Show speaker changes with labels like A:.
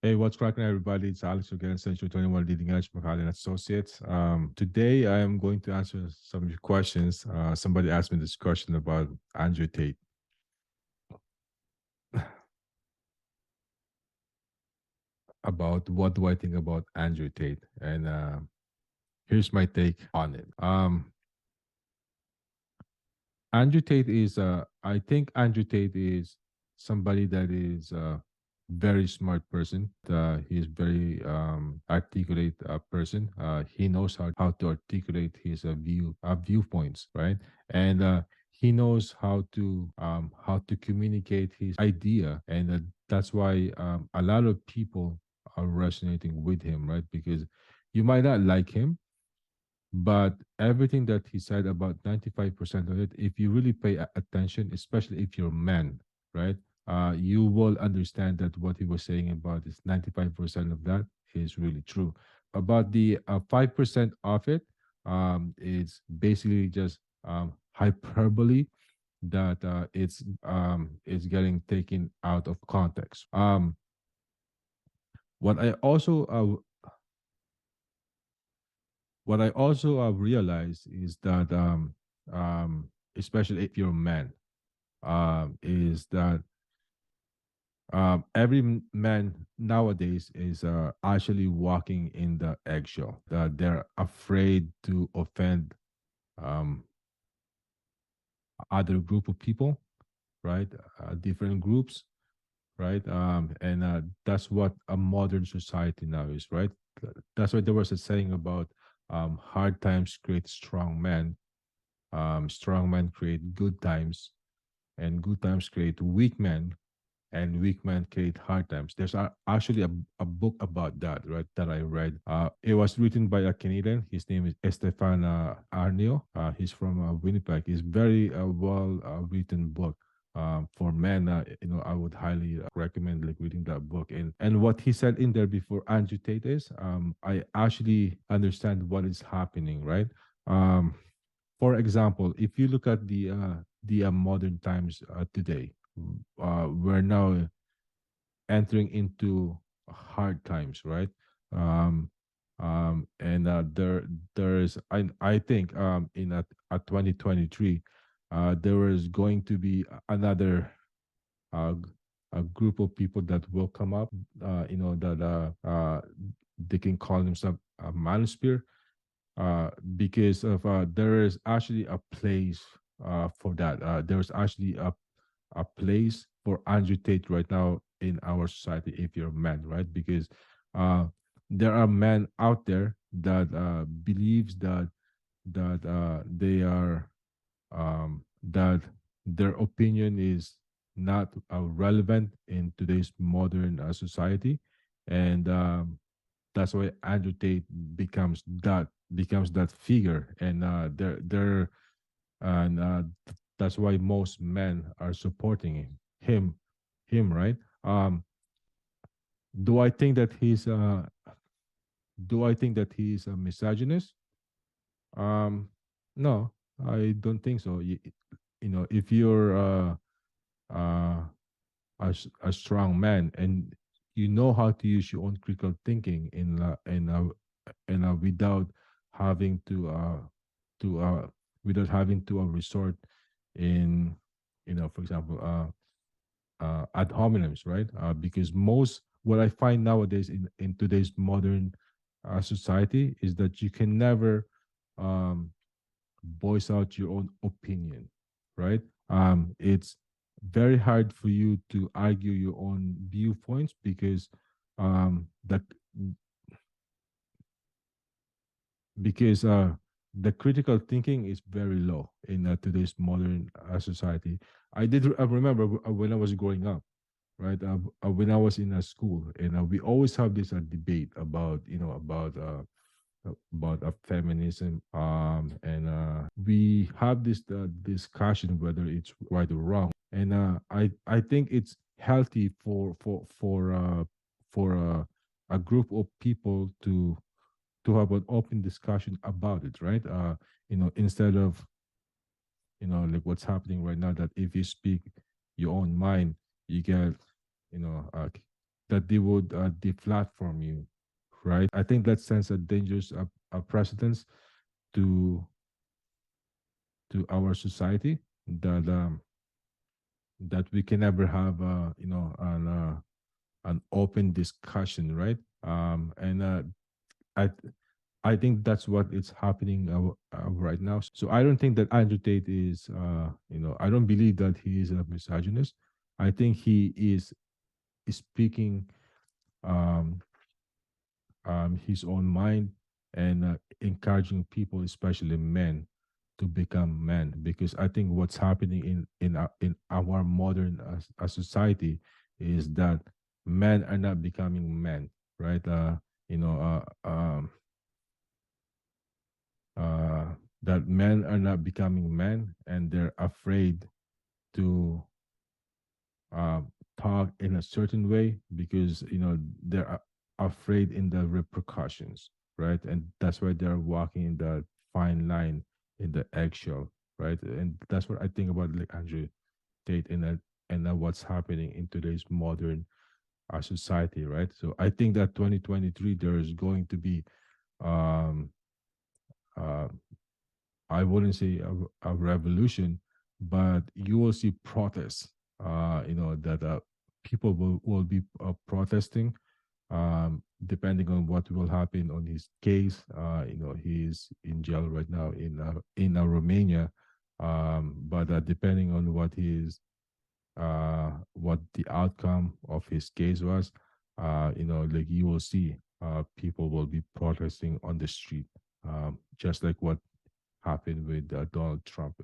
A: Hey, what's cracking, everybody? It's Alex again, Central 21 Leading Edge Macale and Associates. Today, I am going to answer some of your questions. Somebody asked me this question about Andrew Tate. About what do I think about Andrew Tate? And here's my take on it. Andrew Tate is, I think Andrew Tate is somebody that is a very smart person. He is very articulate person. He knows how to articulate his viewpoints, right? And he knows how to communicate his idea, and that's why a lot of people are resonating with him, right? Because you might not like him, but everything that he said, about 95% of it, if you really pay attention, especially if you're a man, right, you will understand that what he was saying about is 95% of that is really true. About the 5% of it, it's basically just hyperbole that it's getting taken out of context. What I also what I also realized is that, especially if you're a man, is that every man nowadays is actually walking in the eggshell. They're afraid to offend um, other group of people, right? Different groups, right? And that's what a modern society now is, right? That's why there was a saying about hard times create strong men, strong men create good times, and good times create weak men, and weak men create hard times. There's actually a book about that, right, that I read. It was written by a Canadian. His name is Estefan Arnio. He's from Winnipeg. It's very well written book. For men, I would highly recommend like reading that book. And what he said in there before Andrew Tate is, I actually understand what is happening, right? Um, for example, if you look at the modern times today, we're now entering into hard times, right? Um, and there is, I think, in at 2023, there is going to be another g- a group of people that will come up, that they can call themselves a manosphere, because of there is actually a place for that. There's actually a place for Andrew Tate right now in our society if you're a man, right? Because uh, there are men out there that believes that they are that their opinion is not relevant in today's modern society, and that's why Andrew Tate becomes that figure, and they're and that's why most men are supporting him, right? Do I think that he's a misogynist? Um, no, I don't think so. If you're uh, a strong man and you know how to use your own critical thinking without having to without having to resort in, for example, ad hominems, right? Because most what I find nowadays in today's modern society is that you can never um, voice out your own opinion, right? It's very hard for you to argue your own viewpoints because the because the critical thinking is very low in today's modern society. I remember when I was growing up, right? When I was in a school, and we always have this debate about feminism, and we have this discussion whether it's right or wrong, and I think it's healthy for a group of people to have an open discussion about it, right? Instead of like what's happening right now, that if you speak your own mind, you get you know uh, that they would deplatform you, right? I think that sends a dangerous precedence to our society, that that we can never have an open discussion, right? And I I think that's what is happening right now. So I don't think that Andrew Tate is, I don't believe that he is a misogynist. I think he is speaking um, his own mind, and encouraging people, especially men, to become men. Because I think what's happening in our modern society is that men are not becoming men, right? You know, that men are not becoming men, and they're afraid to uh, talk in a certain way, because they're afraid in the repercussions, right? And that's why they're walking in the fine line, in the eggshell, right? And that's what I think about, like, Andrew Tate, and what's happening in today's modern society, right? So I think that 2023 there is going to be um uh I wouldn't say a revolution, but you will see protests. That people will be protesting, depending on what will happen on his case. He's in jail right now in Romania, but depending on what the outcome of his case was, like, you will see people will be protesting on the street, just like what happened with Donald Trump.